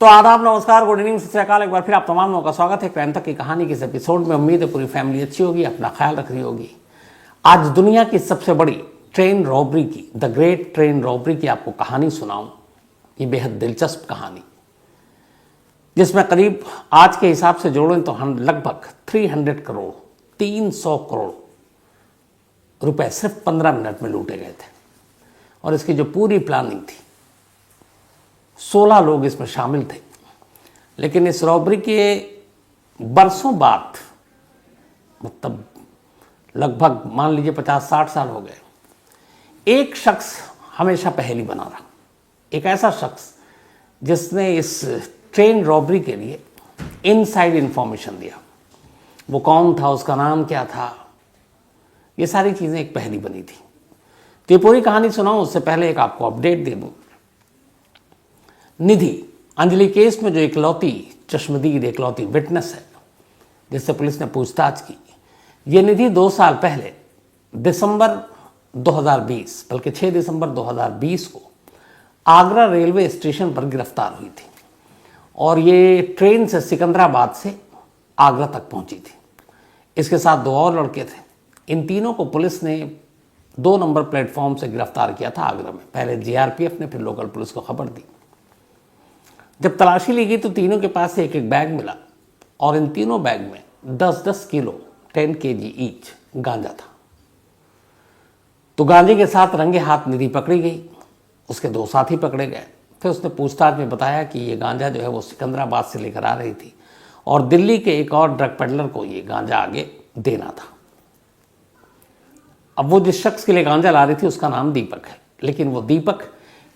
तो आदाब, नमस्कार, गुड इवनिंग, सत श्री अकाल। एक बार फिर आप तमाम लोगों का स्वागत है क्राइम तक की कहानी के इस एपिसोड में। उम्मीद है पूरी फैमिली अच्छी होगी, अपना ख्याल रख रही होगी। आज दुनिया की सबसे बड़ी ट्रेन रॉबरी की, द ग्रेट ट्रेन रॉबरी की आपको कहानी सुनाऊं। ये बेहद दिलचस्प कहानी, जिसमें करीब आज के हिसाब से जोड़ें तो हम लगभग 300 करोड़ 300 करोड़ रुपए सिर्फ 15 मिनट में लूटे गए थे। और इसकी जो पूरी प्लानिंग थी, 16 लोग इसमें शामिल थे। लेकिन इस रॉबरी के बरसों बाद, मतलब लगभग मान लीजिए 50-60 साल हो गए, एक शख्स हमेशा पहेली बना रहा। एक ऐसा शख्स जिसने इस ट्रेन रॉबरी के लिए इनसाइड इंफॉर्मेशन दिया। वो कौन था, उसका नाम क्या था, ये सारी चीज़ें एक पहेली बनी थी। तो ये पूरी कहानी सुनाऊं उससे पहले एक आपको अपडेट दे दूं। निधि अंजलि केस में जो इकलौती चश्मदीद, इकलौती विटनेस है जिससे पुलिस ने पूछताछ की, ये निधि 2 साल पहले दिसंबर 2020, बल्कि 6 दिसंबर 2020 को आगरा रेलवे स्टेशन पर गिरफ्तार हुई थी। और ये ट्रेन से सिकंदराबाद से आगरा तक पहुंची थी। इसके साथ 2 और लड़के थे। इन तीनों को पुलिस ने 2 नंबर प्लेटफॉर्म से गिरफ्तार किया था आगरा में। पहले जीआरपीएफ ने, फिर लोकल पुलिस को खबर दी। जब तलाशी ली गई तो तीनों के पास से एक बैग मिला और इन तीनों बैग में 10-10 किलो 10 kg ईच गांजा था। तो गांजे के साथ रंगे हाथ निधि पकड़ी गई, उसके 2 साथी पकड़े गए। फिर उसने पूछताछ में बताया कि ये गांजा जो है वो सिकंदराबाद से लेकर आ रही थी और दिल्ली के एक और ड्रग पेडलर को ये गांजा आगे देना था। अब वो जिस शख्स के लिए गांजा ला रही थी उसका नाम दीपक है। लेकिन वो दीपक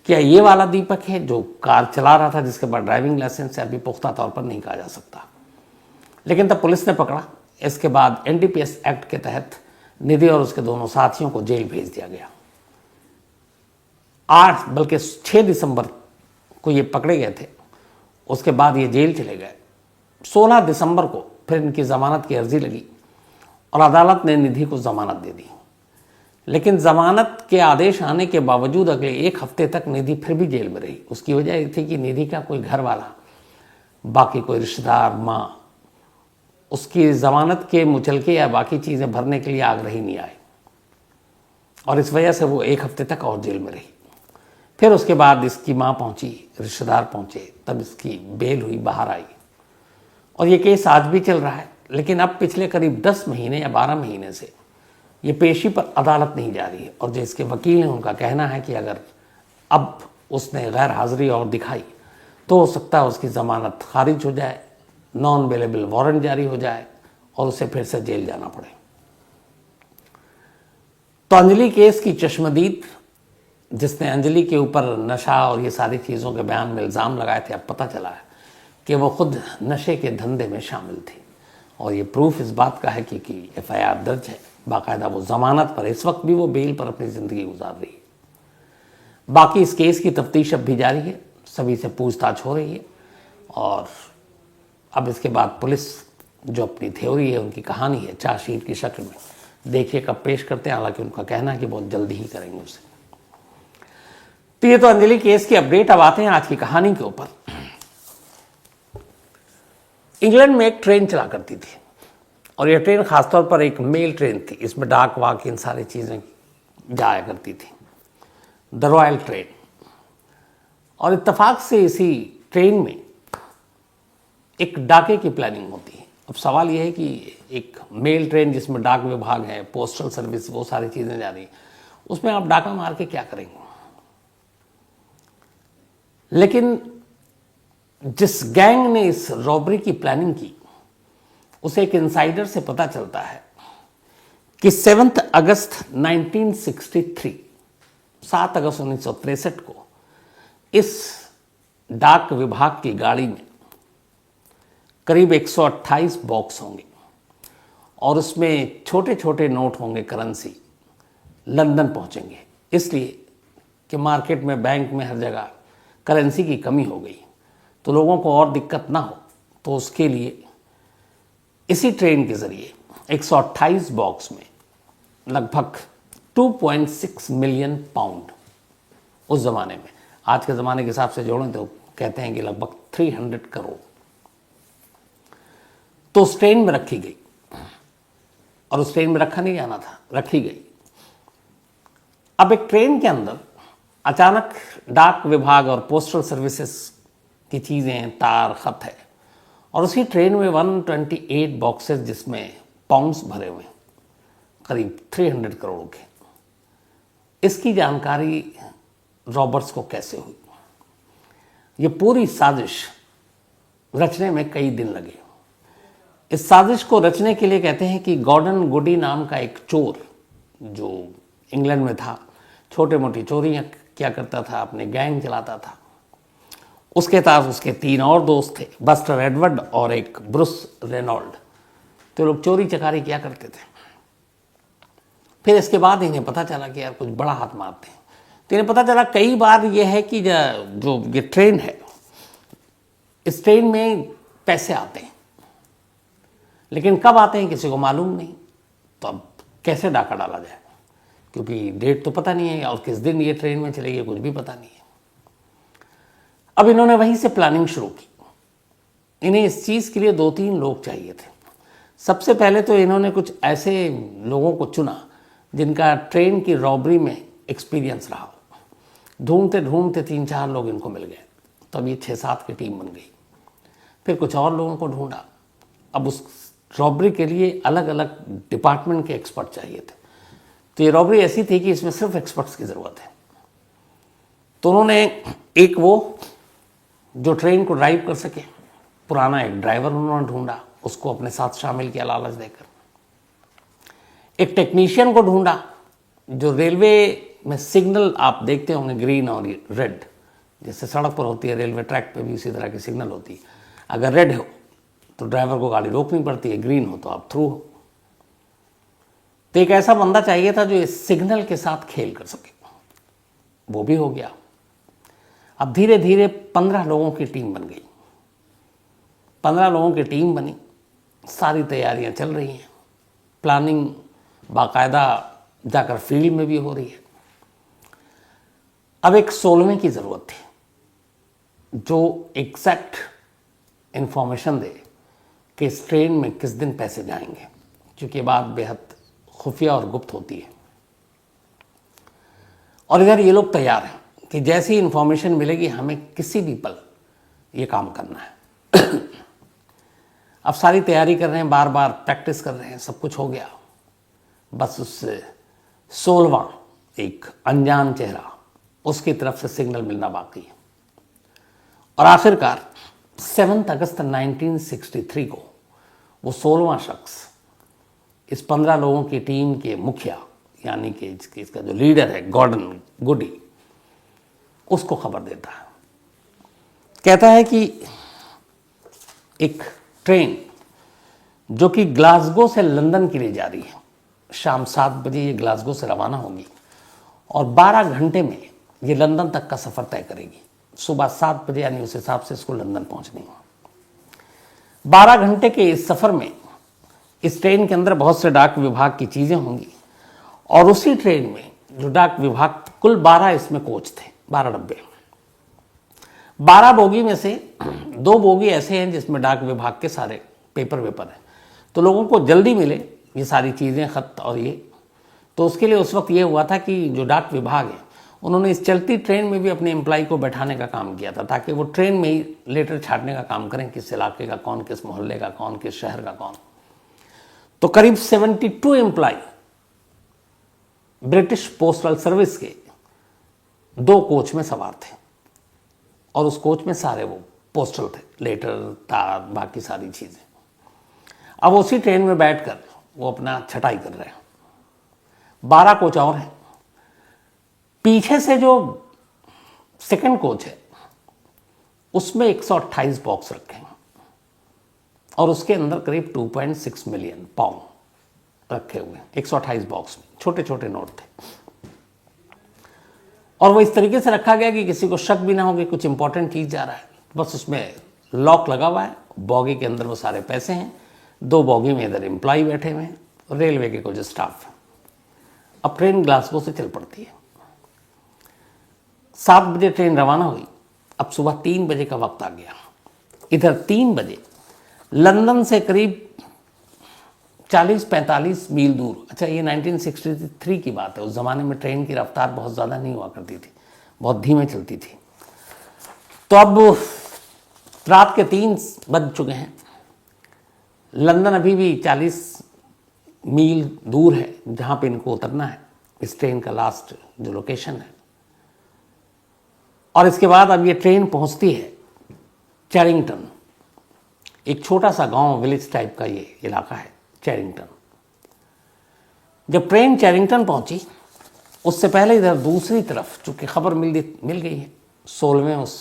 क्या ये वाला दीपक है जो कार चला रहा था, जिसके पास ड्राइविंग लाइसेंस है, अभी पुख्ता तौर पर नहीं कहा जा सकता। लेकिन तब पुलिस ने पकड़ा। इसके बाद एनडीपीएस एक्ट के तहत निधि और उसके दोनों साथियों को जेल भेज दिया गया। 8 बल्कि 6 दिसंबर को ये पकड़े गए थे। उसके बाद ये जेल चले गए। 16 दिसंबर को फिर इनकी जमानत की अर्जी लगी और अदालत ने निधि को जमानत दे दी। लेकिन जमानत के आदेश आने के बावजूद अगले 1 हफ्ते तक निधि फिर भी जेल में रही। उसकी वजह ये थी कि निधि का कोई घर वाला, बाकी कोई रिश्तेदार, माँ, उसकी जमानत के मुचलके या बाकी चीज़ें भरने के लिए आग्रही नहीं आए और इस वजह से वो 1 हफ्ते तक और जेल में रही। फिर उसके बाद इसकी माँ पहुंची, रिश्तेदार पहुंचे, तब इसकी बेल हुई, बाहर आई। और ये केस आज भी चल रहा है। लेकिन अब पिछले करीब 10 महीने या 12 महीने से ये पेशी पर अदालत नहीं जा रही है। और जो इसके वकील हैं उनका कहना है कि अगर अब उसने गैर हाजिरी और दिखाई तो हो सकता है उसकी ज़मानत खारिज हो जाए, नॉन अवेलेबल वारंट जारी हो जाए और उसे फिर से जेल जाना पड़े। तो अंजलि केस की चश्मदीद, जिसने अंजलि के ऊपर नशा और ये सारी चीज़ों के बयान में इल्ज़ाम लगाए थे, अब पता चला है कि वो खुद नशे के धंधे में शामिल थी। और ये प्रूफ इस बात का है कि FIR दर्ज है, बाकायदा वो जमानत पर, इस वक्त भी वो बेल पर अपनी ज़िंदगी गुजार रही है। बाकी इस केस की तफ्तीश अब भी जारी है, सभी से पूछताछ हो रही है। और अब इसके बाद पुलिस जो अपनी थ्योरी है, उनकी कहानी है, चार्जशीट की शक्ल में, देखिए कब पेश करते हैं। हालांकि उनका कहना है कि बहुत जल्दी ही करेंगे उसे। तो ये तो अंजलि केस की अपडेट। अब आते हैं आज की कहानी के ऊपर। इंग्लैंड में एक ट्रेन चला करती थी और यह ट्रेन खासतौर पर एक मेल ट्रेन थी। इसमें डाक वाक इन सारी चीज़ें जाया करती थी, द रॉयल ट्रेन। और इत्तेफाक से इसी ट्रेन में एक डाके की प्लानिंग होती है। अब सवाल यह है कि एक मेल ट्रेन जिसमें डाक विभाग है, पोस्टल सर्विस, वो सारी चीज़ें जा रही हैं, उसमें आप डाका मार के क्या करेंगे। लेकिन जिस गैंग ने इस रॉबरी की प्लानिंग की, उसे एक इनसाइडर से पता चलता है कि 7 अगस्त 1963, 7 अगस्त 1963 को इस डाक विभाग की गाड़ी में करीब 128 बॉक्स होंगे और उसमें छोटे छोटे नोट होंगे, करेंसी। लंदन पहुंचेंगे इसलिए कि मार्केट में, बैंक में, हर जगह करेंसी की कमी हो गई। तो लोगों को और दिक्कत ना हो, तो उसके लिए इसी ट्रेन के ज़रिए 128 बॉक्स में लगभग 2.6 मिलियन पाउंड, उस ज़माने में, आज के ज़माने के हिसाब से जोड़ें तो कहते हैं कि लगभग 300 करोड़, तो उस ट्रेन में रखी गई। और उस ट्रेन में रखा नहीं जाना था, रखी गई। अब एक ट्रेन के अंदर अचानक डाक विभाग और पोस्टल सर्विसेज की चीज़ें, तार, खत है, और उसी ट्रेन में 128 बॉक्सेस जिसमें पाउंड्स भरे हुए, करीब 300 करोड़ के। इसकी जानकारी रॉबर्ट्स को कैसे हुई? ये पूरी साजिश रचने में कई दिन लगे। इस साजिश को रचने के लिए कहते हैं कि गॉर्डन गुडी नाम का एक चोर, जो इंग्लैंड में था, छोटे मोटी चोरियां क्या करता था, अपने गैंग चलाता था। उसके साथ उसके 3 और दोस्त थे, बस्टर एडवर्ड और एक ब्रूस रेनॉल्ड। तो लोग चोरी चकारी किया करते थे। फिर इसके बाद इन्हें पता चला कि यार कुछ बड़ा हाथ मारते हैं। तो इन्हें पता चला कई बार यह है कि जो ये ट्रेन है, इस ट्रेन में पैसे आते हैं, लेकिन कब आते हैं किसी को मालूम नहीं। तो अब कैसे डाका डाला जाए, क्योंकि डेट तो पता नहीं है और किस दिन ये ट्रेन में चलेगी कुछ भी पता नहीं है। अब इन्होंने वहीं से प्लानिंग शुरू की। इन्हें इस चीज़ के लिए 2-3 लोग चाहिए थे। सबसे पहले तो इन्होंने कुछ ऐसे लोगों को चुना जिनका ट्रेन की रॉबरी में एक्सपीरियंस रहा हो। ढूंढते ढूंढते 3-4 लोग इनको मिल गए। तब ये 6-7 की टीम बन गई। फिर कुछ और लोगों को ढूंढा। अब उस रॉबरी के लिए अलग अलग डिपार्टमेंट के एक्सपर्ट चाहिए थे। तो ये रॉबरी ऐसी थी कि इसमें सिर्फ एक्सपर्ट्स की ज़रूरत है। तो उन्होंने एक वो जो ट्रेन को ड्राइव कर सके, पुराना एक ड्राइवर उन्होंने ढूंढा, उसको अपने साथ शामिल किया लालच देकर। एक टेक्नीशियन को ढूंढा जो रेलवे में सिग्नल, आप देखते होंगे ग्रीन और रेड, जैसे सड़क पर होती है, रेलवे ट्रैक पे भी उसी तरह की सिग्नल होती है। अगर रेड हो तो ड्राइवर को गाड़ी रोकनी पड़ती है, ग्रीन हो तो आप थ्रू हो। तो एक ऐसा बंदा चाहिए था जो इस सिग्नल के साथ खेल कर सके। वो भी हो गया। अब धीरे धीरे 15 लोगों की टीम बन गई। 15 लोगों की टीम बनी, सारी तैयारियां चल रही हैं, प्लानिंग बाकायदा जाकर फील्ड में भी हो रही है। अब एक 16वें की ज़रूरत थी जो एग्जैक्ट इंफॉर्मेशन दे कि इस ट्रेन में किस दिन पैसे जाएंगे, क्योंकि बात बेहद खुफिया और गुप्त होती है। और इधर ये लोग तैयार हैं कि जैसी इंफॉर्मेशन मिलेगी हमें किसी भी पल ये काम करना है। अब सारी तैयारी कर रहे हैं, बार बार प्रैक्टिस कर रहे हैं, सब कुछ हो गया। बस उससे 16वां एक अनजान चेहरा, उसकी तरफ से सिग्नल मिलना बाकी है। और आखिरकार 7 अगस्त 1963 को वो 16वां शख्स इस 15 लोगों की टीम के मुखिया, यानी कि इसका जो लीडर है गॉर्डन गुडी, उसको खबर देता है। कहता है कि एक ट्रेन जो कि ग्लासगो से लंदन के लिए जा रही है, शाम 7 बजे ये ग्लासगो से रवाना होगी और 12 घंटे में ये लंदन तक का सफ़र तय करेगी। सुबह 7 बजे यानी उस हिसाब से इसको लंदन पहुंचनी है। 12 घंटे के इस सफ़र में इस ट्रेन के अंदर बहुत से डाक विभाग की चीज़ें होंगी। और उसी ट्रेन में जो डाक विभाग, कुल 12 इसमें कोच थे, 12 डब्बे। 12 बोगी में से 2 बोगी ऐसे हैं जिसमें डाक विभाग के सारे पेपर वेपर हैं, तो लोगों को जल्दी मिले ये सारी चीज़ें, खत और ये। तो उसके लिए उस वक्त ये हुआ था कि जो डाक विभाग है उन्होंने इस चलती ट्रेन में भी अपने एम्प्लॉय को बैठाने का काम किया था, ताकि वो ट्रेन में ही लेटर छाटने का काम करें, किस इलाके का कौन, किस मोहल्ले का कौन, किस शहर का कौन। तो करीब 72 एम्प्लॉय ब्रिटिश पोस्टल सर्विस के 2 कोच में सवार थे, और उस कोच में सारे वो पोस्टल थे, लेटर, तार, बाकी सारी चीज़ें। अब उसी ट्रेन में बैठकर वो अपना छटाई कर रहे हैं। 12 कोच और हैं। पीछे से जो सेकंड कोच है उसमें 128 बॉक्स रखे हैं और उसके अंदर करीब 2.6 मिलियन पाउंड रखे हुए हैं। 128 बॉक्स में छोटे छोटे नोट थे, और वो इस तरीके से रखा गया कि किसी को शक भी ना हो कि कुछ इंपॉर्टेंट चीज़ जा रहा है। बस उसमें लॉक लगा हुआ है, बॉगी के अंदर वो सारे पैसे हैं, 2 बॉगी में इधर एम्प्लॉय बैठे हुए हैं, रेलवे के कुछ स्टाफ है। अब ट्रेन ग्लासगो से चल पड़ती है। 7 बजे ट्रेन रवाना हुई अब सुबह 3 बजे का वक्त आ गया। इधर 3 बजे लंदन से करीब 40-45 मील दूर, अच्छा ये 1963 की बात है, उस ज़माने में ट्रेन की रफ्तार बहुत ज़्यादा नहीं हुआ करती थी, बहुत धीमे चलती थी। तो अब रात के 3 बज चुके हैं, लंदन अभी भी 40 मील दूर है जहाँ पे इनको उतरना है, इस ट्रेन का लास्ट जो लोकेशन है। और इसके बाद अब ये ट्रेन पहुँचती है चैरिंगटन, एक छोटा सा गांव विलेज टाइप का ये इलाका है चैरिंगटन। जब ट्रेन चैरिंगटन पहुंची, उससे पहले इधर दूसरी तरफ चूंकि खबर मिल गई है 16वें उस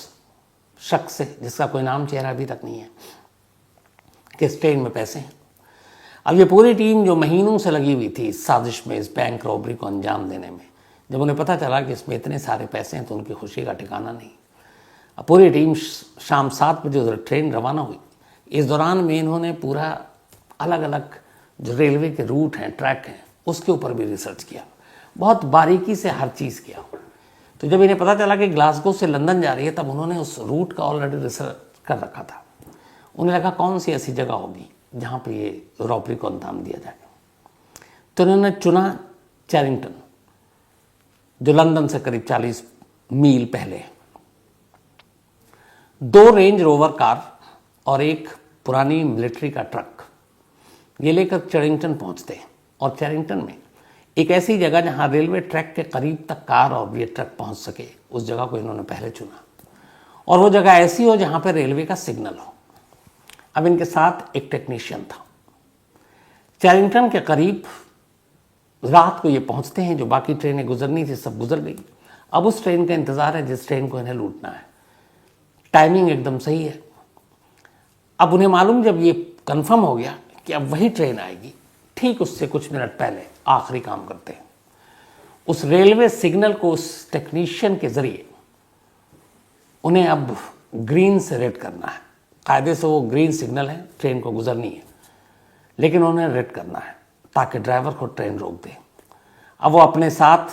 शख्स से जिसका कोई नाम चेहरा अभी तक नहीं है कि इस ट्रेन में पैसे हैं। अब ये पूरी टीम जो महीनों से लगी हुई थी इस साजिश में, इस बैंक रॉबरी को अंजाम देने में, जब उन्हें पता चला कि इसमें इतने सारे पैसे हैं तो उनकी खुशी का ठिकाना नहीं। अब पूरी टीम शाम 7 बजे उधर ट्रेन रवाना हुई। इस दौरान में इन्होंने पूरा अलग अलग जो रेलवे के रूट हैं, ट्रैक हैं, उसके ऊपर भी रिसर्च किया, बहुत बारीकी से हर चीज़ किया। तो जब इन्हें पता चला कि ग्लासगो से लंदन जा रही है, तब उन्होंने उस रूट का ऑलरेडी रिसर्च कर रखा था। उन्हें लगा कौन सी ऐसी जगह होगी जहाँ पे ये रॉबरी को अंजाम दिया जाए। तो उन्होंने चुना चैरिंगटन, जो लंदन से करीब 40 मील पहले। 2 रेंज रोवर कार और एक पुरानी मिलिट्री का ट्रक ये लेकर चैरिंगटन पहुंचते हैं। और चैरिंगटन में एक ऐसी जगह जहां रेलवे ट्रैक के करीब तक कार और ये ट्रक पहुंच सके, उस जगह को इन्होंने पहले चुना। और वो जगह ऐसी हो जहां पर रेलवे का सिग्नल हो। अब इनके साथ एक टेक्नीशियन था। चैरिंगटन के करीब रात को ये पहुंचते हैं। जो बाकी ट्रेनें गुजरनी थी सब गुजर गई। अब उस ट्रेन का इंतजार है जिस ट्रेन को इन्हें लूटना है। टाइमिंग एकदम सही है। अब उन्हें मालूम, जब ये कंफर्म हो गया कि अब वही ट्रेन आएगी, ठीक उससे कुछ मिनट पहले आखिरी काम करते हैं। उस रेलवे सिग्नल को उस टेक्नीशियन के जरिए उन्हें अब ग्रीन से रेड करना है। कायदे से वो ग्रीन सिग्नल है, ट्रेन को गुजरनी है, लेकिन उन्हें रेड करना है ताकि ड्राइवर को ट्रेन रोक दे। अब वो अपने साथ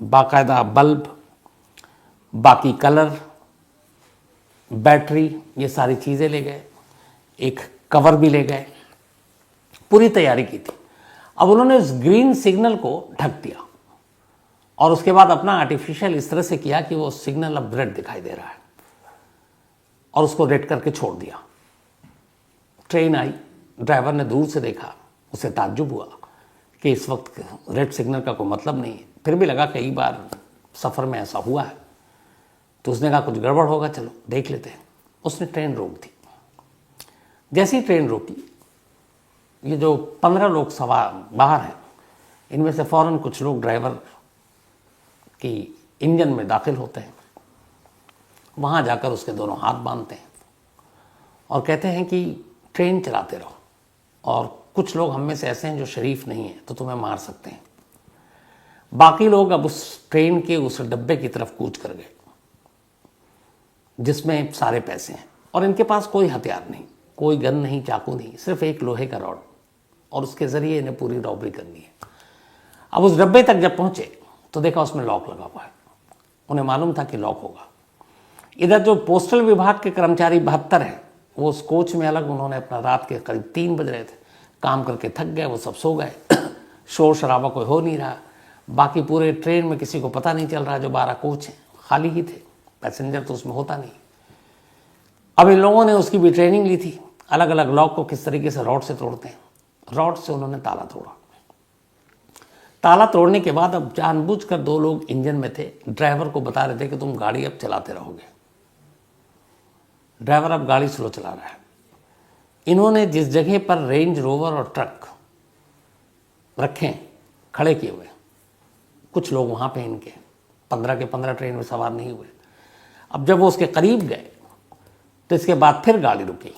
बाकायदा बल्ब, बाकी कलर, बैटरी, ये सारी चीज़ें ले गए, एक कवर भी ले गए, पूरी तैयारी की थी। अब उन्होंने उस ग्रीन सिग्नल को ढक दिया और उसके बाद अपना आर्टिफिशियल इस तरह से किया कि वो सिग्नल अब रेड दिखाई दे रहा है और उसको रेड करके छोड़ दिया। ट्रेन आई, ड्राइवर ने दूर से देखा, उसे ताज्जुब हुआ कि इस वक्त रेड सिग्नल का कोई मतलब नहीं है। फिर भी लगा कई बार सफ़र में ऐसा हुआ है, तो उसने कहा कुछ गड़बड़ होगा, चलो देख लेते हैं। उसने ट्रेन रोक दी। जैसी ही ट्रेन रोकी, ये जो 15 लोग सवार बाहर हैं, इनमें से फ़ौरन कुछ लोग ड्राइवर की इंजन में दाखिल होते हैं। वहाँ जाकर उसके दोनों हाथ बांधते हैं और कहते हैं कि ट्रेन चलाते रहो, और कुछ लोग हम में से ऐसे हैं जो शरीफ नहीं हैं तो तुम्हें मार सकते हैं। बाकी लोग अब उस ट्रेन के उस डब्बे की तरफ कूच कर गए जिसमें सारे पैसे हैं, और इनके पास कोई हथियार नहीं, कोई गन नहीं, चाकू नहीं, सिर्फ एक लोहे का रॉड, और उसके ज़रिए इन्हें पूरी रॉबरी करनी है। अब उस डब्बे तक जब पहुँचे तो देखा उसमें लॉक लगा हुआ है। उन्हें मालूम था कि लॉक होगा। इधर जो पोस्टल विभाग के कर्मचारी 72 हैं, वो उस कोच में अलग, उन्होंने अपना रात के करीब 3 बज रहे थे, काम करके थक गए, वो सब सो गए। शोर शराबा कोई हो नहीं रहा। बाकी पूरे ट्रेन में किसी को पता नहीं चल रहा। जो 12 कोच हैं खाली ही थे, पैसेंजर तो उसमें होता नहीं। अब इन लोगों ने उसकी भी ट्रेनिंग ली थी, अलग अलग लॉक को किस तरीके से रॉड से तोड़ते हैं। रॉड से उन्होंने ताला तोड़ा। ताला तोड़ने के बाद अब जानबूझकर 2 लोग इंजन में थे, ड्राइवर को बता रहे थे कि तुम गाड़ी अब चलाते रहोगे। ड्राइवर अब गाड़ी स्लो चला रहा है। इन्होंने जिस जगह पर रेंज रोवर और ट्रक रखे, खड़े किए हुए, कुछ लोग वहाँ पे इनके 15 के 15 ट्रेन में सवार नहीं हुए। अब जब वो उसके करीब गए तो इसके बाद फिर गाड़ी रुकी,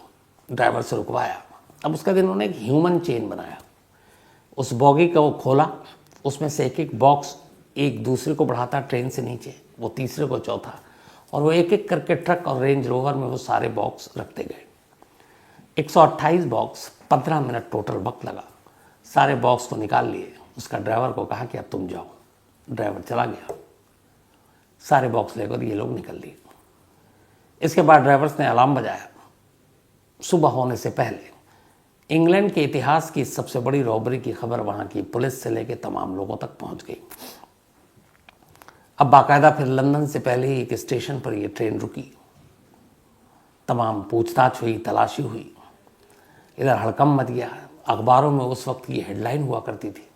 ड्राइवर से रुकवाया। अब उसके बाद इन्होंने एक ह्यूमन चेन बनाया, उस बॉगी का वो खोला, उसमें से एक एक बॉक्स एक दूसरे को बढ़ाता ट्रेन से नीचे, वो तीसरे को चौथा, और वो एक एक करके ट्रक और रेंज रोवर में वो सारे बॉक्स रखते गए। 128 बॉक्स, 15 मिनट टोटल वक्त लगा। सारे बॉक्स को निकाल लिए। उसका ड्राइवर को कहा कि अब तुम जाओ। ड्राइवर चला गया। सारे बॉक्स लेकर ये लोग निकल लिए। इसके बाद ड्राइवर्स ने अलार्म बजाया। सुबह होने से पहले इंग्लैंड के इतिहास की सबसे बड़ी रॉबरी की खबर वहां की पुलिस से लेकर तमाम लोगों तक पहुंच गई। अब बाकायदा फिर लंदन से पहले ही एक स्टेशन पर यह ट्रेन रुकी, तमाम पूछताछ हुई, तलाशी हुई, इधर हड़कंप मच गया। अखबारों में उस वक्त की हेडलाइन हुआ करती थी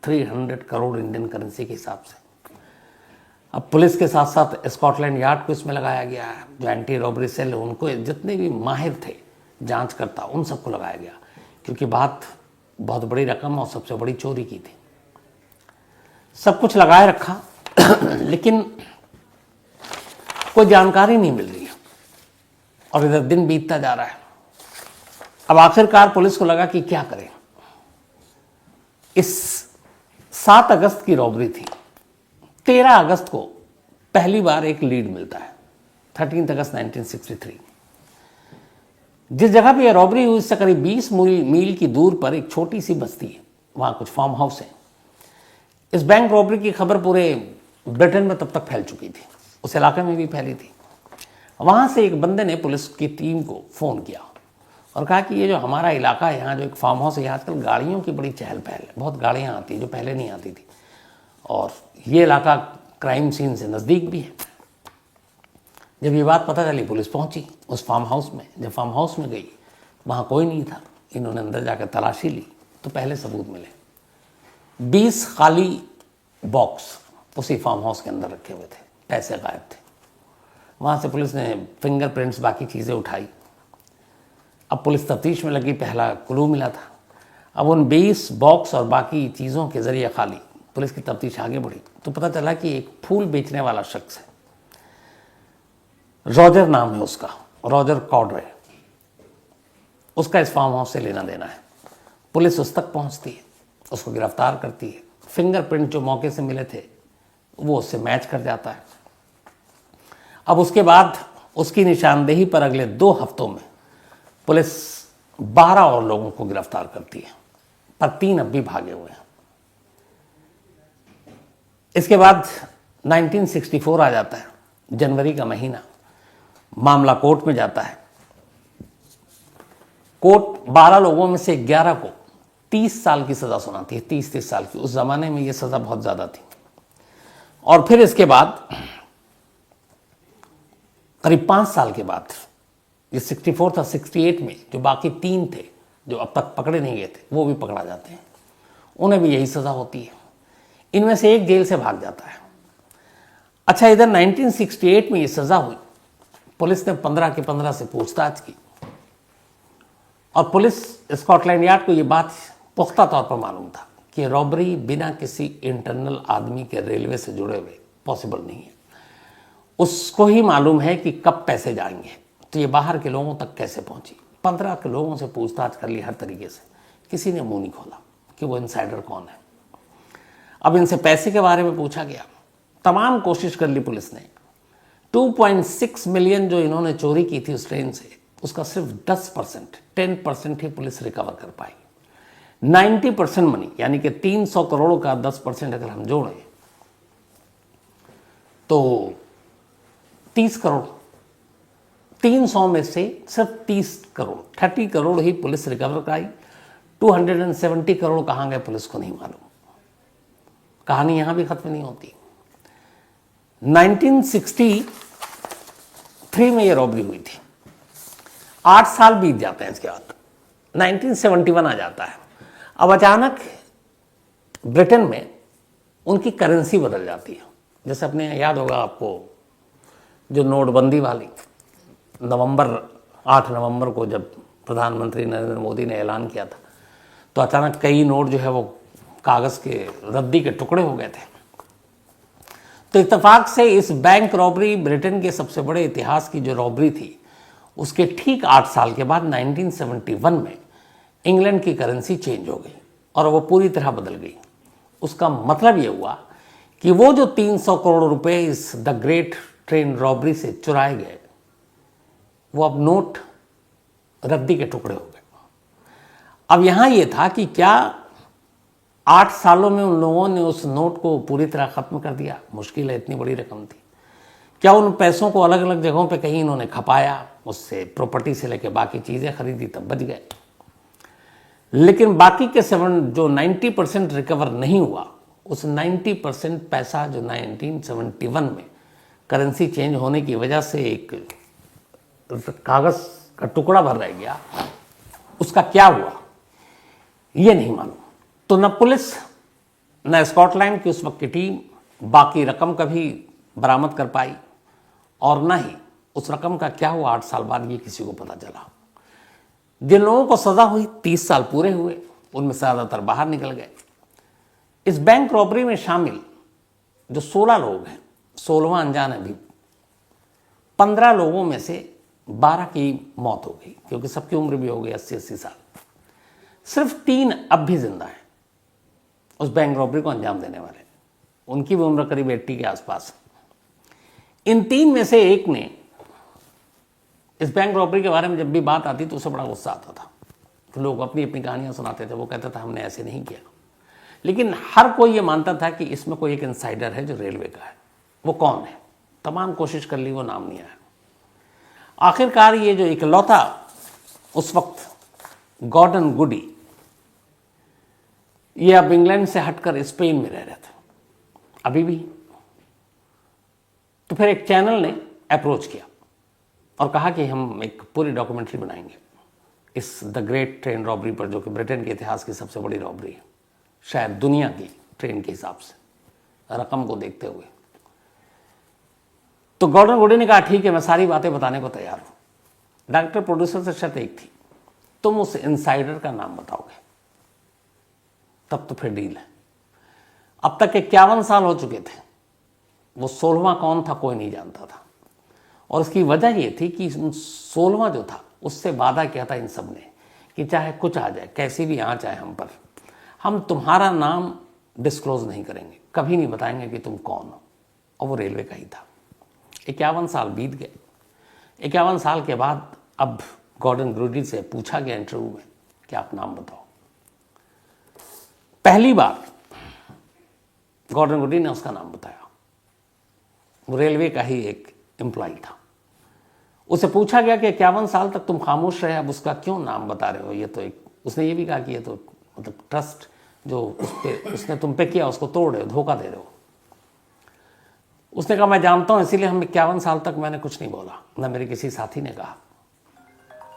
300 करोड़ इंडियन करेंसी के हिसाब से। अब पुलिस के साथ साथ स्कॉटलैंड यार्ड को इसमें लगाया गया है, जो एंटी रॉबरी सेल है, उनको जितने भी माहिर थे जांचकर्ता, उन सबको लगाया गया, क्योंकि बात बहुत बड़ी रकम और सबसे बड़ी चोरी की थी। सब कुछ लगाए रखा लेकिन कोई जानकारी नहीं मिल रही है और इधर दिन बीतता जा रहा है। अब आखिरकार पुलिस को लगा कि क्या करें। इस 7 अगस्त की रॉबरी थी। 13 अगस्त को पहली बार एक लीड मिलता है, 13 अगस्त 1963। जिस जगह पे यह रॉबरी हुई उससे करीब 20 मील की दूर पर एक छोटी सी बस्ती है, वहां कुछ फार्म हाउस है। इस बैंक रॉबरी की खबर पूरे ब्रिटेन में तब तक फैल चुकी थी, उस इलाके में भी फैली थी। वहां से एक बंदे ने पुलिस की टीम को फोन किया और कहा कि ये जो हमारा इलाका है, यहाँ जो एक फार्म हाउस है, आजकल गाड़ियों की बड़ी चहल पहल है, बहुत गाड़ियाँ आती हैं जो पहले नहीं आती थी, और ये इलाका क्राइम सीन से नज़दीक भी है। जब ये बात पता चली पुलिस पहुंची उस फार्म हाउस में। जब फार्म हाउस में गई वहाँ कोई नहीं था। इन्होंने अंदर जाकर तलाशी ली तो पहले सबूत मिले। 20 खाली बॉक्स उसी फार्म हाउस के अंदर रखे हुए थे, पैसे गायब थे। वहाँ से पुलिस ने फिंगरप्रिंट्स, बाकी चीज़ें उठाई। अब पुलिस तफ्तीश में लगी, पहला क्लू मिला था। अब उन 20 बॉक्स और बाकी चीज़ों के ज़रिए खाली पुलिस की तफ्तीश आगे बढ़ी तो पता चला कि एक फूल बेचने वाला शख्स है, रॉजर नाम है उसका, रॉजर कॉडरे, उसका इस फार्म हाउस से लेना देना है। पुलिस उस तक पहुंचती है, उसको गिरफ्तार करती है। फिंगरप्रिंट जो मौके से मिले थे वो उससे मैच कर जाता है। अब उसके बाद उसकी निशानदेही पर अगले 2 हफ्तों में पुलिस 12 और लोगों को गिरफ्तार करती है, पर 3 अब भी भागे हुए हैं। इसके बाद 1964 आ जाता है, जनवरी का महीना। मामला कोर्ट में जाता है। कोर्ट 12 लोगों में से 11 को 30 साल की सजा सुनाती है, 30 साल की। उस जमाने में यह सजा बहुत ज्यादा थी। और फिर इसके बाद करीब 5 साल के बाद, ये 64 था, 68 में जो बाकी 3 थे जो अब तक पकड़े नहीं गए थे वो भी पकड़ा जाते हैं, उन्हें भी यही सजा होती है। इनमें से एक जेल से भाग जाता है। अच्छा, इधर 1968 में ये सजा हुई। पुलिस ने 15 के 15 से पूछताछ की और पुलिस स्कॉटलैंड यार्ड को ये बात पुख्ता तौर पर मालूम था कि रॉबरी बिना किसी इंटरनल आदमी के रेलवे से जुड़े हुए पॉसिबल नहीं है। उसको ही मालूम है कि कब पैसे जाएंगे, तो ये बाहर के लोगों तक कैसे पहुंची। 15 के लोगों से पूछताछ कर ली हर तरीके से, किसी ने मुंह नहीं खोला कि वो इनसाइडर कौन है। अब इनसे पैसे के बारे में पूछा गया, तमाम कोशिश कर ली पुलिस ने। 2.6 मिलियन जो इन्होंने चोरी की थी उस ट्रेन से, उसका सिर्फ 10% ही पुलिस रिकवर कर पाई। 90% मनी, यानी कि 300 करोड़ का 10% अगर हम जोड़ें तो 30 करोड़। 300 में से सिर्फ 30 करोड़, 30 करोड़ ही पुलिस रिकवर कराई। 270 करोड़ कहाँ गए पुलिस को नहीं मालूम। कहानी यहां भी खत्म नहीं होती। 1963 में यह रॉबरी हुई थी। 8 साल बीत जाते हैं। इसके बाद 1971 आ जाता है। अब अचानक ब्रिटेन में उनकी करेंसी बदल जाती है। जैसे अपने याद होगा आपको जो नोटबंदी वाली, 8 नवंबर को जब प्रधानमंत्री नरेंद्र मोदी ने ऐलान किया था, तो अचानक कई नोट जो है वो कागज के रद्दी के टुकड़े हो गए थे। तो इत्तेफाक से इस बैंक रॉबरी, ब्रिटेन के सबसे बड़े इतिहास की जो रॉबरी थी, उसके ठीक 8 साल के बाद 1971 में इंग्लैंड की करेंसी चेंज हो गई और वो पूरी तरह बदल गई। उसका मतलब ये हुआ कि वो जो 300 करोड़ रुपए इस द ग्रेट ट्रेन रॉबरी से चुराए गए, वो अब नोट रद्दी के टुकड़े हो गए। अब यहां यह था कि क्या 8 सालों में उन लोगों ने उस नोट को पूरी तरह खत्म कर दिया? मुश्किल है, इतनी बड़ी रकम थी। क्या उन पैसों को अलग अलग जगहों पे कहीं इन्होंने खपाया, उससे प्रॉपर्टी से लेकर बाकी चीज़ें खरीदी तब बच गए। लेकिन बाकी के 90% रिकवर नहीं हुआ, उस 90% पैसा जो 1971 में करेंसी चेंज होने की वजह से एक कागज़ का टुकड़ा भर रह गया, उसका क्या हुआ ये नहीं मालूम। तो न पुलिस न स्कॉटलैंड की उस वक्त की टीम बाकी रकम कभी बरामद कर पाई, और न ही उस रकम का क्या हुआ 8 साल बाद ये किसी को पता चला। जिन लोगों को सज़ा हुई 30 साल पूरे हुए, उनमें से ज़्यादातर बाहर निकल गए। इस बैंक रॉबरी में शामिल जो 16 लोग हैं, 16वां अनजान है अभी, 15 लोगों में से 12 की मौत हो गई, क्योंकि सबकी उम्र भी हो गई 80-80 साल। सिर्फ 3 अब भी जिंदा हैं उस बैंक रॉबरी को अंजाम देने वाले, उनकी भी उम्र करीब 80 के आसपास। इन 3 में से एक ने, इस बैंक रॉबरी के बारे में जब भी बात आती तो उसे बड़ा गुस्सा आता था, तो लोग अपनी अपनी कहानियां सुनाते थे। वो कहता था हमने ऐसे नहीं किया, लेकिन हर कोई ये मानता था कि इसमें कोई एक इनसाइडर है जो रेलवे का है। वो कौन है? तमाम कोशिश कर ली, वो नाम नहीं आया। आखिरकार ये जो इकलौता उस वक्त गॉर्डन गुडी, ये अब इंग्लैंड से हटकर स्पेन में रह रहे थे अभी भी। तो फिर एक चैनल ने अप्रोच किया और कहा कि हम एक पूरी डॉक्यूमेंट्री बनाएंगे इस द ग्रेट ट्रेन रॉबरी पर, जो कि ब्रिटेन के इतिहास की सबसे बड़ी रॉबरी है, शायद दुनिया की ट्रेन के हिसाब से, रकम को देखते हुए। तो गॉर्डन गुडी ने कहा ठीक है, मैं सारी बातें बताने को तैयार हूं। डायरेक्टर प्रोड्यूसर से शर्त एक थी, तुम उस इनसाइडर का नाम बताओगे, तब तो फिर डील है। अब तक 51 साल हो चुके थे, वो 16वां कौन था कोई नहीं जानता था। और उसकी वजह ये थी कि 16वां जो था उससे वादा किया था इन सब ने कि चाहे कुछ आ जाए, कैसी भी आंच आए हम पर, हम तुम्हारा नाम डिस्क्लोज नहीं करेंगे, कभी नहीं बताएंगे कि तुम कौन हो। और वो रेलवे का ही था। 51 साल बीत गए। 51 साल के बाद अब गॉर्डन गुडी से पूछा गया इंटरव्यू में कि आप नाम बताओ। पहली बार गॉर्डन गुडी ने उसका नाम बताया। वो रेलवे का ही एक एम्प्लॉय था। उसे पूछा गया कि 51 साल तक तुम खामोश रहे, अब उसका क्यों नाम बता रहे हो? ये तो एक, उसने ये भी कहा कि ये तो मतलब ट्रस्ट जो उसने तुम पे किया उसको तोड़ रहे हो, धोखा दे रहे हो। उसने कहा मैं जानता हूं, इसीलिए हम 51 साल तक मैंने कुछ नहीं बोला, ना मेरे किसी साथी ने कहा।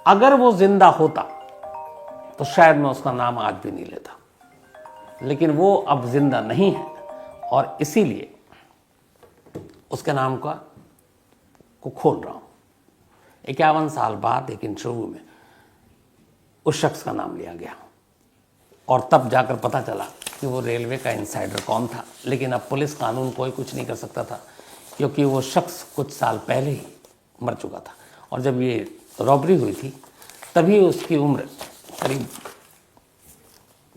अगर वो जिंदा होता तो शायद मैं उसका नाम आज भी नहीं लेता, लेकिन वो अब जिंदा नहीं है और इसीलिए उसके नाम को खोल रहा हूं। 51 साल बाद एक इंटरव्यू में उस शख्स का नाम लिया गया और तब जाकर पता चला कि वो रेलवे का इनसाइडर कौन था। लेकिन अब पुलिस कानून कोई कुछ नहीं कर सकता था, क्योंकि वो शख्स कुछ साल पहले ही मर चुका था। और जब ये रॉबरी हुई थी तभी उसकी उम्र करीब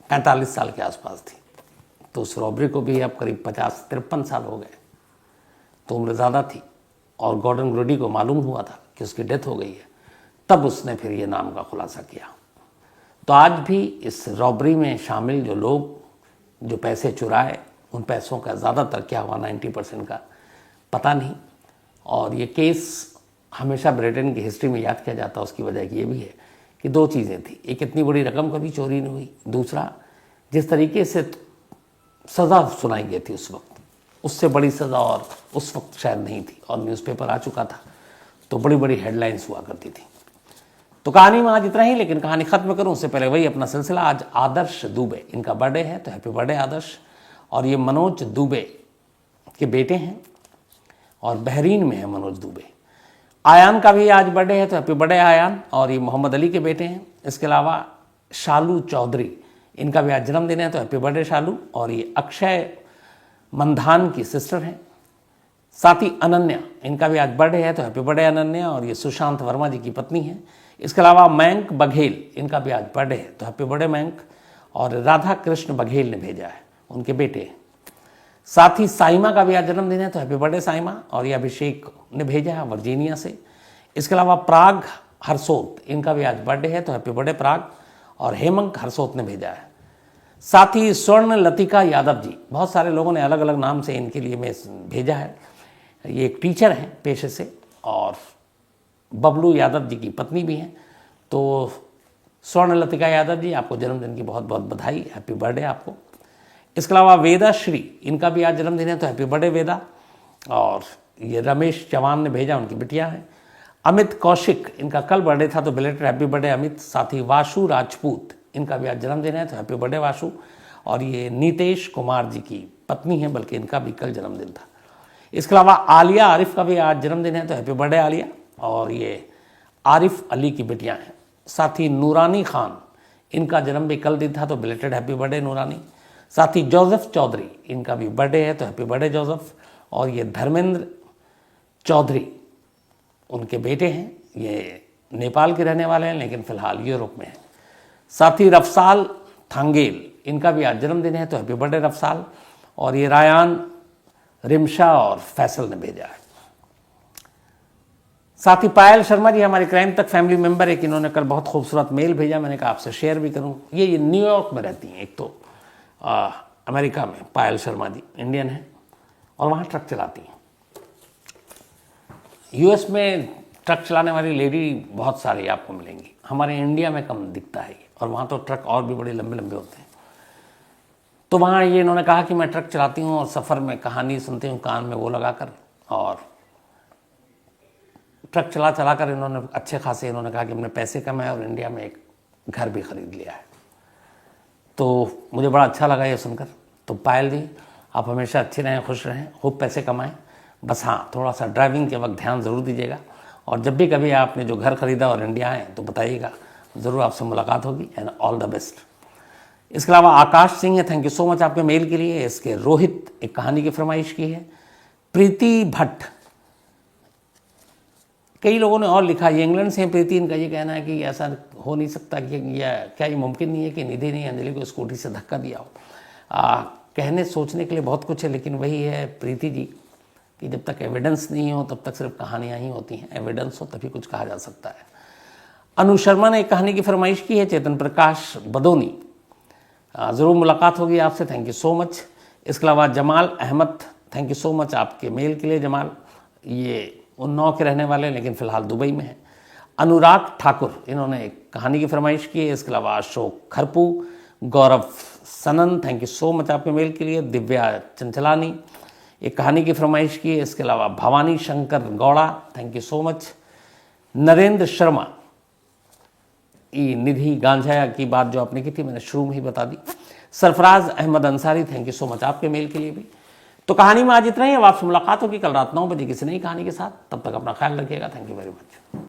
45 साल के आसपास थी। तो उस रॉबरी को भी अब करीब 53 साल हो गए, तो उम्र ज़्यादा थी। और गॉर्डन गुडी को मालूम हुआ था कि उसकी डेथ हो गई है, तब उसने फिर ये नाम का खुलासा किया। तो आज भी इस रॉबरी में शामिल जो लोग जो पैसे चुराए, उन पैसों का ज़्यादातर क्या हुआ 90% का पता नहीं। और ये केस हमेशा ब्रिटेन की हिस्ट्री में याद किया जाता है। उसकी वजह ये भी है कि 2 चीज़ें थी, एक इतनी बड़ी रकम कभी चोरी नहीं हुई, दूसरा जिस तरीके से सज़ा सुनाई गई थी उस वक्त, उससे बड़ी सज़ा और उस वक्त शायद नहीं थी। और न्यूज़पेपर आ चुका था तो बड़ी बड़ी हेडलाइंस हुआ करती थी। तो कहानी में आज इतना ही, लेकिन कहानी ख़त्म करूं उससे पहले वही अपना सिलसिला। आज आदर्श दुबे, इनका बर्थडे है, तो हैप्पी बर्थडे आदर्श। और ये मनोज दुबे के बेटे हैं और बहरीन में है मनोज दुबे। आयान का भी आज बर्थडे है, तो हैप्पी बर्थडे आयान। और ये मोहम्मद अली के बेटे हैं। इसके अलावा शालू चौधरी, इनका भी आज जन्मदिन है, तो हैप्पी बर्थडे शालू। और ये अक्षय मंधान की सिस्टर हैं। साथ ही अनन्या, इनका भी आज बर्थडे है, तो हैप्पी बर्थडे अनन्या। और ये सुशांत वर्मा जी की पत्नी हैं। इसके अलावा मयंक बघेल, इनका भी आज बर्थडे है, तो हैप्पी बर्थडे मयंक। और राधा कृष्ण बघेल ने भेजा है, उनके बेटे। साथ ही साइमा का भी आज जन्मदिन है, तो हैप्पी बर्थडे साइमा। और ये अभिषेक ने भेजा है वर्जीनिया से। इसके अलावा प्राग हरसोत, इनका भी आज बर्थडे है, तो हैप्पी बर्थडे प्राग। और हेमंत हरसोत ने भेजा है। साथ ही स्वर्ण लतिका यादव जी, बहुत सारे लोगों ने अलग अलग नाम से इनके लिए में भेजा है। ये एक टीचर हैं पेशे से और बबलू यादव जी की पत्नी भी हैं। तो स्वर्ण लतिका यादव जी, आपको जन्मदिन की बहुत बहुत बधाई, हैप्पी बर्थडे आपको। इसके अलावा वेदा श्री, इनका भी आज जन्मदिन है, तो हैप्पी बर्थडे वेदा। और ये रमेश चौहान ने भेजा, उनकी बिटिया है। अमित कौशिक, इनका कल बर्थडे था, तो बिलेटेड हैप्पी बर्थडे अमित। साथ ही वाशु राजपूत, इनका भी आज जन्मदिन है, तो हैप्पी बर्थडे वाशु। और ये नीतेश कुमार जी की पत्नी है, बल्कि इनका भी कल जन्मदिन था। इसके अलावा आलिया आरिफ का भी आज जन्मदिन है, तो हैप्पी बर्थडे आलिया। और ये आरिफ अली की बिटियां हैं। साथ ही नूरानी खान, इनका जन्म भी कल दिन था, तो बिलेटेड हैप्पी बर्थडे नूरानी। साथ ही जोसेफ चौधरी, इनका भी बर्थडे है, तो हैप्पी बर्थडे जोसेफ। और ये धर्मेंद्र चौधरी, उनके बेटे हैं, ये नेपाल के रहने वाले हैं, लेकिन फिलहाल यूरोप में हैं। साथ ही रफसाल थांगेल, इनका भी आज जन्मदिन है, तो हैप्पी बर्थडे रफसाल। और ये रायान, रिमशा और फैसल ने भेजा है। साथ ही पायल शर्मा जी, हमारे क्राइम तक फैमिली मेंबर है, कि इन्होंने कल बहुत खूबसूरत मेल भेजा, मैंने कहा आपसे शेयर भी करूं। ये न्यूयॉर्क में रहती हैं, एक तो अमेरिका में पायल शर्मा जी इंडियन है और वहाँ ट्रक चलाती हैं। यूएस में ट्रक चलाने वाली लेडी बहुत सारी आपको मिलेंगी, हमारे इंडिया में कम दिखता है ये, और वहाँ तो ट्रक और भी बड़े लंबे लंबे होते हैं। तो वहाँ ये इन्होंने कहा कि मैं ट्रक चलाती हूँ और सफ़र में कहानी सुनती हूँ कान में वो लगाकर, और ट्रक चला चला कर इन्होंने अच्छे खासे, इन्होंने कहा कि हमने पैसे कमाए और इंडिया में एक घर भी खरीद लिया है। तो मुझे बड़ा अच्छा लगा ये सुनकर। तो पायल जी, आप हमेशा अच्छे रहें, खुश रहें, खूब पैसे कमाएं। बस हाँ, थोड़ा सा ड्राइविंग के वक्त ध्यान ज़रूर दीजिएगा। और जब भी कभी आपने जो घर खरीदा और इंडिया आए तो बताइएगा, ज़रूर आपसे मुलाकात होगी। And all the best. इसके अलावा आकाश सिंह है, थैंक यू सो मच आपके मेल के लिए। इसके रोहित एक कहानी की फरमाइश की है। प्रीति भट्ट, कई लोगों ने और लिखा, ये इंग्लैंड से हैं प्रीति, इनका ये कहना है कि ऐसा हो नहीं सकता कि क्या ये मुमकिन नहीं है कि निधि ने अंजलि को स्कूटी से धक्का दिया हो। कहने सोचने के लिए बहुत कुछ है, लेकिन वही है प्रीति जी कि जब तक एविडेंस नहीं हो तब तक सिर्फ कहानियाँ ही होती हैं, एविडेंस हो तभी कुछ कहा जा सकता है। अनु शर्मा ने एक कहानी की फरमाइश की है, चेतन प्रकाश बदोनी, ज़रूर मुलाकात होगी आपसे, थैंक यू सो मच। इसके अलावा Jamal Ahmad, thank you so much आपके मेल के लिए जमाल। ये उन्नाव के रहने वाले हैं, लेकिन फ़िलहाल दुबई में है। अनुराग ठाकुर, इन्होंने एक कहानी की फरमाइश की है। इसके अलावा अशोक खरपू, गौरव सनन, थैंक यू सो मच आपके मेल के लिए। दिव्या चंचलानी एक कहानी की फरमाइश की है। इसके अलावा Bhavani Shankar Gowda, thank you so much. Narendra Sharma, ये निधि गांझा की बात जो आपने की थी मैंने शुरू में ही बता दी। Sarfaraz Ahmed Ansari, thank you so much आपके मेल के लिए भी। तो कहानी में आज इतना ही। अब आपसे मुलाकात होगी कल रात 9 बजे किसी नई कहानी के साथ। तब तक अपना ख्याल रखिएगा। Thank you very much.